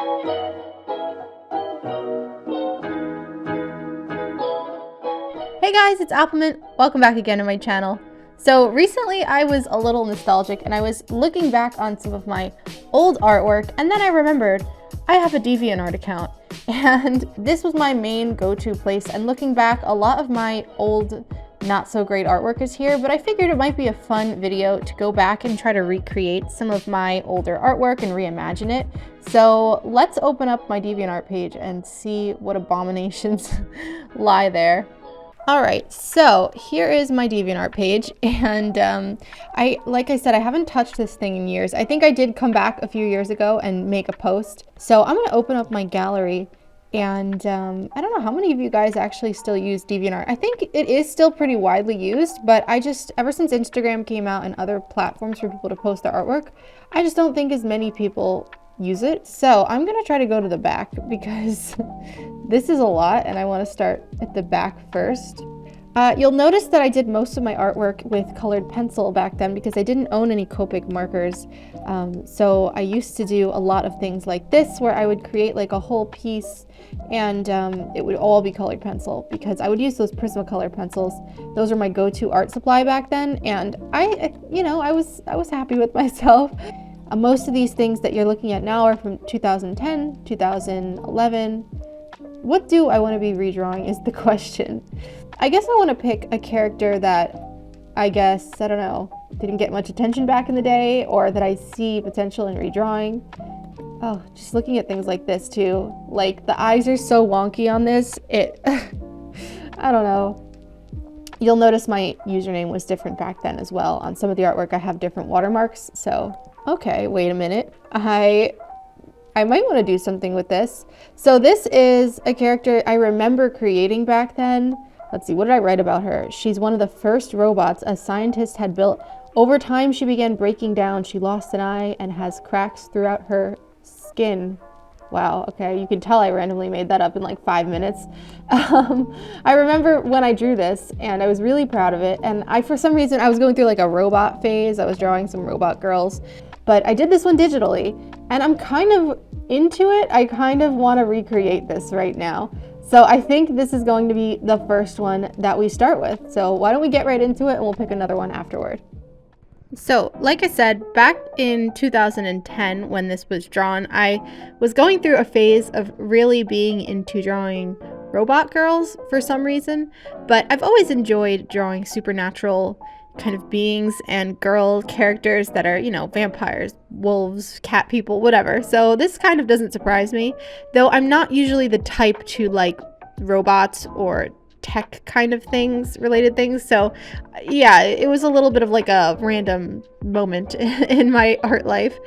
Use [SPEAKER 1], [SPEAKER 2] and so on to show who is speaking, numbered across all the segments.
[SPEAKER 1] Hey guys, it's appleminte. Welcome back again to my channel. So recently I was a little nostalgic and I was looking back on some of my old artwork, and then I remembered I have a DeviantArt account and this was my main go-to place, and looking back, a lot of my old not so great artwork is here, but I figured it might be a fun video to go back and try to recreate some of my older artwork and reimagine it. So let's open up my DeviantArt page and see what abominations lie there. Alright, so here is my DeviantArt page, and like I said, I haven't touched this thing in years. I think I did come back a few years ago and make a post. So I'm going to open up my gallery, and I don't know how many of you guys actually still use DeviantArt. I think it is still pretty widely used, but ever since Instagram came out and other platforms for people to post their artwork, I just don't think as many people use it. So I'm gonna try to go to the back because this is a lot and I want to start at the back first. You'll notice that I did most of my artwork with colored pencil back then because I didn't own any Copic markers. So I used to do a lot of things like this where I would create like a whole piece and it would all be colored pencil because I would use those Prismacolor pencils. Those were my go-to art supply back then, and I was happy with myself. Most of these things that you're looking at now are from 2010, 2011. What do I want to be redrawing is the question. I guess I want to pick a character that I don't know, didn't get much attention back in the day, or that I see potential in redrawing. Oh, just looking at things like this too. Like the eyes are so wonky on this. I don't know. You'll notice my username was different back then as well. On some of the artwork I have different watermarks, so. Okay, wait a minute. I might want to do something with this. So this is a character I remember creating back then. Let's see, what did I write about her? She's one of the first robots a scientist had built. Over time, she began breaking down. She lost an eye and has cracks throughout her skin. Wow, okay, you can tell I randomly made that up in like 5 minutes. I remember when I drew this and I was really proud of it, and for some reason I was going through like a robot phase. I was drawing some robot girls, but I did this one digitally and I'm kind of into it. I kind of want to recreate this right now. So I think this is going to be the first one that we start with. So why don't we get right into it and we'll pick another one afterward. So, like I said, back in 2010 when this was drawn, I was going through a phase of really being into drawing robot girls for some reason, but I've always enjoyed drawing supernatural kind of beings and girl characters that are, you know, vampires, wolves, cat people, whatever. So this kind of doesn't surprise me, though I'm not usually the type to like robots or tech kind of related things. So yeah, it was a little bit of like a random moment in my art life.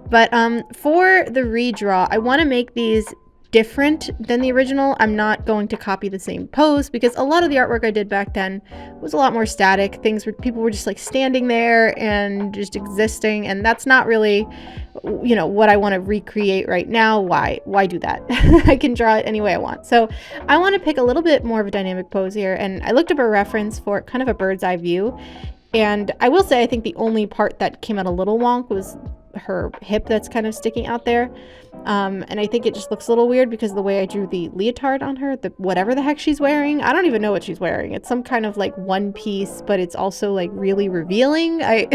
[SPEAKER 1] But for the redraw, I want to make these different than the original. I'm not going to copy the same pose because a lot of the artwork I did back then was a lot more static. Things where people were just like standing there and just existing, and that's not really, you know, what I want to recreate right now. Why do that? I can draw it any way I want. So I want to pick a little bit more of a dynamic pose here, and I looked up a reference for kind of a bird's eye view, and I will say I think the only part that came out a little wonk was her hip that's kind of sticking out there, and I think it just looks a little weird because of the way I drew the leotard on her, whatever the heck she's wearing. I don't even know what she's wearing. It's some kind of like one piece, but it's also like really revealing. I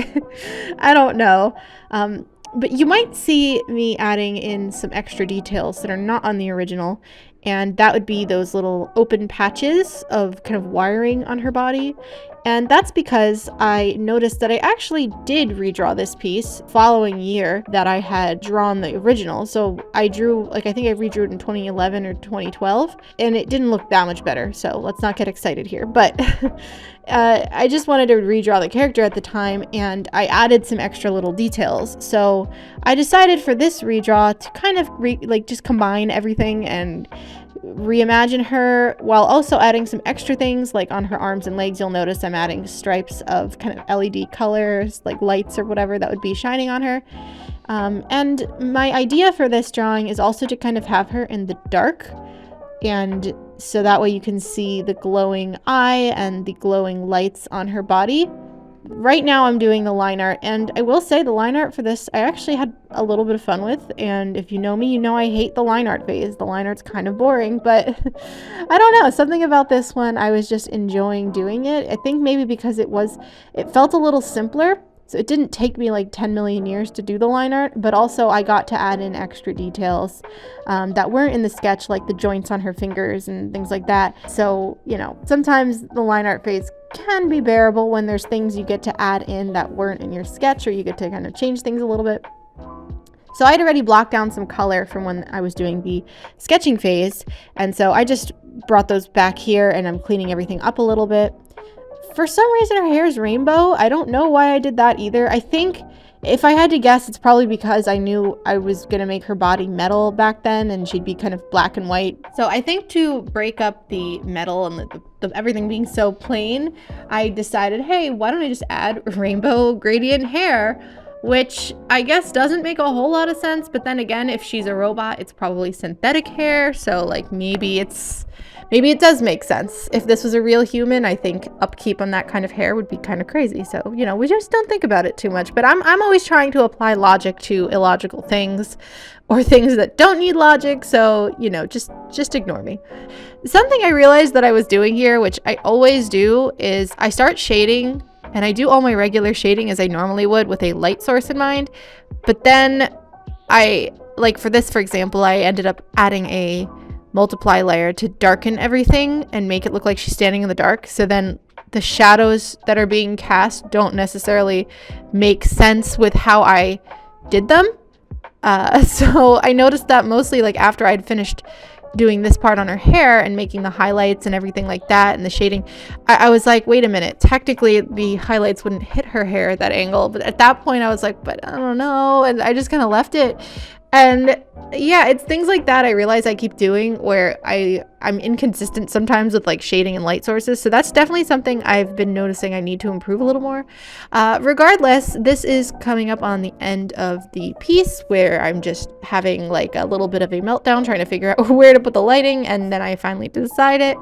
[SPEAKER 1] don't know, but you might see me adding in some extra details that are not on the original, and that would be those little open patches of kind of wiring on her body. And that's because I noticed that I actually did redraw this piece following year that I had drawn the original. So I drew, like, I think I redrew it in 2011 or 2012, and it didn't look that much better. So let's not get excited here. But I just wanted to redraw the character at the time, and I added some extra little details. So I decided for this redraw to kind of just combine everything and reimagine her while also adding some extra things like on her arms and legs. You'll notice I'm adding stripes of kind of LED colors, like lights or whatever that would be shining on her. And my idea for this drawing is also to kind of have her in the dark, and so that way you can see the glowing eye and the glowing lights on her body. right now I'm doing the line art, and I will say the line art for this I actually had a little bit of fun with, and if you know me, you know I hate the line art phase. The line art's kind of boring, but I don't know, something about this one I was just enjoying doing it. I think maybe because it felt a little simpler, so it didn't take me like 10 million years to do the line art, but also I got to add in extra details that weren't in the sketch, like the joints on her fingers and things like that. So, you know, sometimes the line art phase can be bearable when there's things you get to add in that weren't in your sketch, or you get to kind of change things a little bit. So I had already blocked down some color from when I was doing the sketching phase, and so I just brought those back here, and I'm cleaning everything up a little bit. For some reason her hair is rainbow. I don't know why I did that either. I think if I had to guess, it's probably because I knew I was going to make her body metal back then and she'd be kind of black and white. So I think to break up the metal and the everything being so plain, I decided, hey, why don't I just add rainbow gradient hair, which I guess doesn't make a whole lot of sense. But then again, if she's a robot, it's probably synthetic hair. So like maybe it does make sense. If this was a real human, I think upkeep on that kind of hair would be kind of crazy. So, you know, we just don't think about it too much. But I'm always trying to apply logic to illogical things or things that don't need logic. So, you know, just ignore me. Something I realized that I was doing here, which I always do, is I start shading, and I do all my regular shading as I normally would with a light source in mind. But then like for this, for example, I ended up adding a multiply layer to darken everything and make it look like she's standing in the dark. So then the shadows that are being cast don't necessarily make sense with how I did them. So I noticed that mostly like after I'd finished doing this part on her hair and making the highlights and everything like that and the shading, I was like, wait a minute, technically the highlights wouldn't hit her hair at that angle. But at that point I was like, but I don't know. And I just kind of left it. And yeah, it's things like that I realize I keep doing where I'm inconsistent sometimes with like shading and light sources. So that's definitely something I've been noticing I need to improve a little more. Regardless, this is coming up on the end of the piece where I'm just having like a little bit of a meltdown trying to figure out where to put the lighting, and then I finally decide it.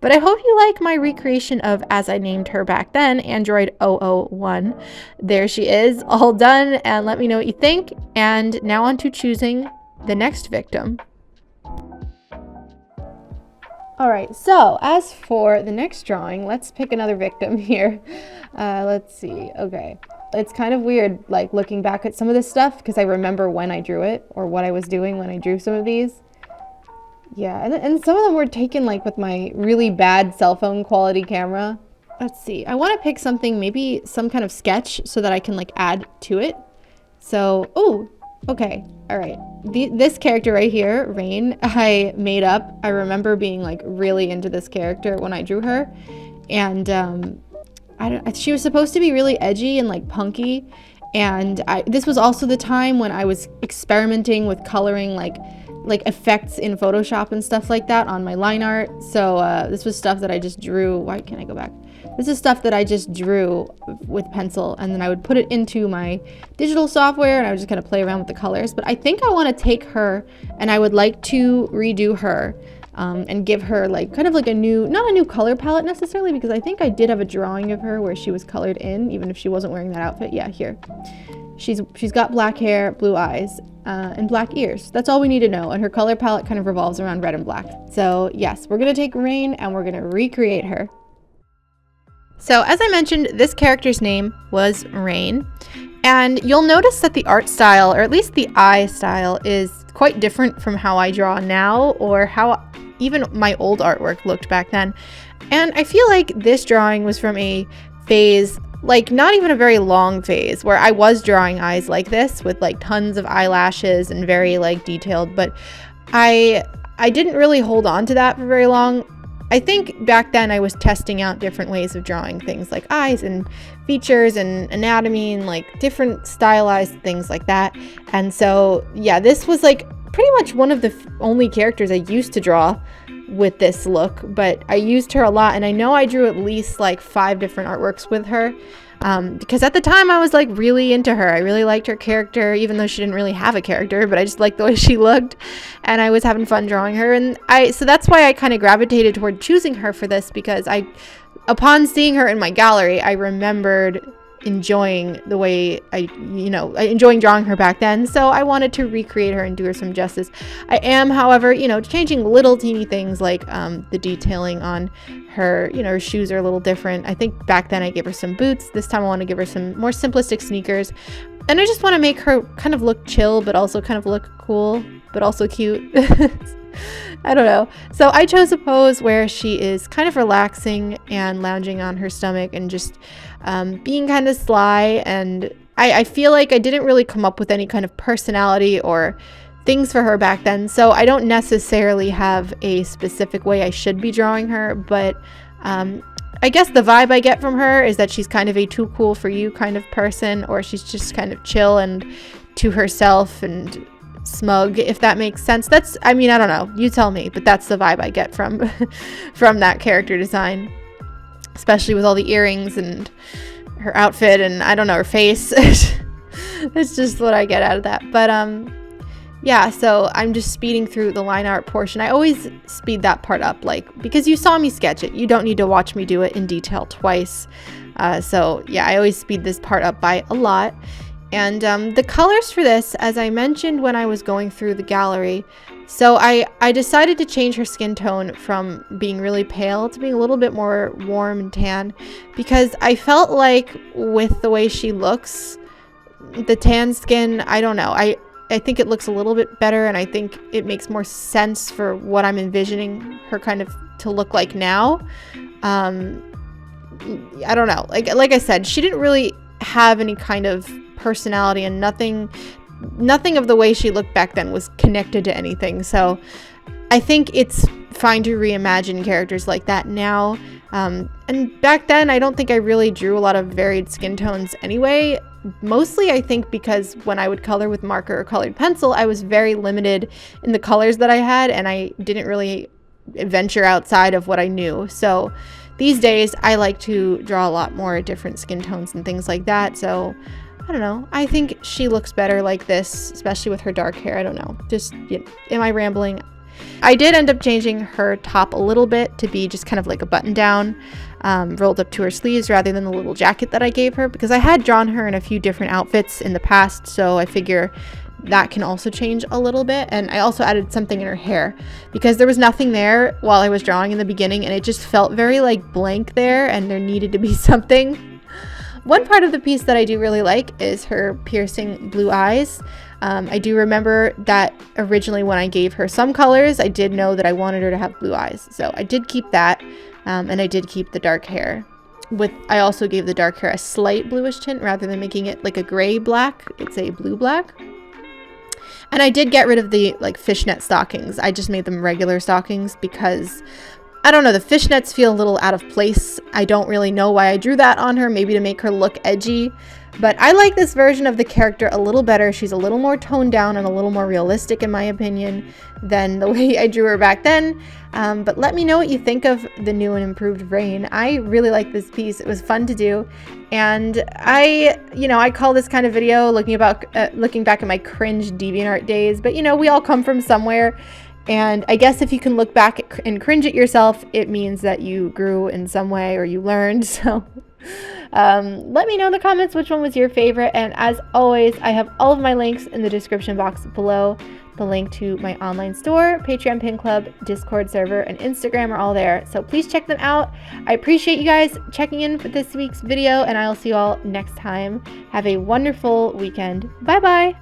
[SPEAKER 1] But I hope you like my recreation of, as I named her back then, Android 001. There she is, all done, and let me know what you think. And now on to choosing the next victim. Alright, so as for the next drawing, let's pick another victim here. Let's see, okay. It's kind of weird, like, looking back at some of this stuff, because I remember when I drew it, or what I was doing when I drew some of these. Yeah, and some of them were taken like with my really bad cell phone quality camera. Let's see, I want to pick something, maybe some kind of sketch so that I can like add to it. So, oh, okay, all right. This character right here, Rain, I made up. I remember being like really into this character when I drew her. And she was supposed to be really edgy and like punky. And this was also the time when I was experimenting with coloring like effects in Photoshop and stuff like that on my line art. So this was stuff that I just drew. Why can't I go back? This is stuff that I just drew with pencil, and then I would put it into my digital software and I would just kind of play around with the colors. But I think I want to take her and I would like to redo her and give her like kind of like a new, not a new color palette necessarily, because I think I did have a drawing of her where she was colored in, even if she wasn't wearing that outfit. Yeah, here. She's got black hair, blue eyes, and black ears. That's all we need to know. And her color palette kind of revolves around red and black. So yes, we're gonna take Rain and we're gonna recreate her. So as I mentioned, this character's name was Rain. And you'll notice that the art style, or at least the eye style, is quite different from how I draw now, or how even my old artwork looked back then. And I feel like this drawing was from a phase, like not even a very long phase, where I was drawing eyes like this with like tons of eyelashes and very like detailed, but I didn't really hold on to that for very long. I think back then I was testing out different ways of drawing things like eyes and features and anatomy and like different stylized things like that. And so yeah, this was like pretty much one of the only characters I used to draw with this look, but I used her a lot, and I know I drew at least like 5 different artworks with her because at the time I was like really into her. I really liked her character, even though she didn't really have a character, but I just liked the way she looked and I was having fun drawing her. And so that's why I kind of gravitated toward choosing her for this, because upon seeing her in my gallery, I remembered enjoying the way enjoying drawing her back then. So I wanted to recreate her and do her some justice. I am, however, changing little teeny things like the detailing on her. Her shoes are a little different. I think back then I gave her some boots. This time I want to give her some more simplistic sneakers. And I just want to make her kind of look chill, but also kind of look cool, but also cute. I don't know. So I chose a pose where she is kind of relaxing and lounging on her stomach and just being kind of sly. And I feel like I didn't really come up with any kind of personality or things for her back then. So I don't necessarily have a specific way I should be drawing her, but I guess the vibe I get from her is that she's kind of a too cool for you kind of person, or she's just kind of chill and to herself and smug, if that makes sense. I don't know, you tell me, but that's the vibe I get from that character design, especially with all the earrings and her outfit and I don't know, her face. It's just what I get out of that. But yeah, so I'm just speeding through the line art portion. I always speed that part up, because you saw me sketch it. You don't need to watch me do it in detail twice. So yeah, I always speed this part up by a lot. And the colors for this, as I mentioned when I was going through the gallery, so I decided to change her skin tone from being really pale to being a little bit more warm and tan, because I felt like with the way she looks, the tan skin, I don't know, I think it looks a little bit better, and I think it makes more sense for what I'm envisioning her kind of to look like now. I don't know, like I said, she didn't really have any kind of personality, and nothing of the way she looked back then was connected to anything. So I think it's fine to reimagine characters like that now. And back then, I don't think I really drew a lot of varied skin tones anyway. Mostly, I think, because when I would color with marker or colored pencil, I was very limited in the colors that I had, and I didn't really venture outside of what I knew. So these days, I like to draw a lot more different skin tones and things like that. So I don't know. I think she looks better like this, especially with her dark hair. I don't know. Just, am I rambling? I did end up changing her top a little bit to be just kind of like a button down, rolled up to her sleeves rather than the little jacket that I gave her, because I had drawn her in a few different outfits in the past, so I figure that can also change a little bit. And I also added something in her hair because there was nothing there while I was drawing in the beginning, and it just felt very blank there, and there needed to be something. One part of the piece that I do really like is her piercing blue eyes. I do remember that originally when I gave her some colors, I did know that I wanted her to have blue eyes. So I did keep that, and I did keep the dark hair. I also gave the dark hair a slight bluish tint rather than making it like a gray black. It's a blue black. And I did get rid of the fishnet stockings. I just made them regular stockings because I don't know, the fishnets feel a little out of place. I don't really know why I drew that on her, maybe to make her look edgy. But I like this version of the character a little better. She's a little more toned down and a little more realistic, in my opinion, than the way I drew her back then. But let me know what you think of the new and improved Rain. I really like this piece. It was fun to do. And I call this kind of video looking back at my cringe DeviantArt days. But, we all come from somewhere. And I guess if you can look back and cringe at yourself, it means that you grew in some way or you learned. So let me know in the comments which one was your favorite. And as always, I have all of my links in the description box below. The link to my online store, Patreon Pin Club, Discord server, and Instagram are all there. So please check them out. I appreciate you guys checking in for this week's video, and I'll see you all next time. Have a wonderful weekend. Bye-bye.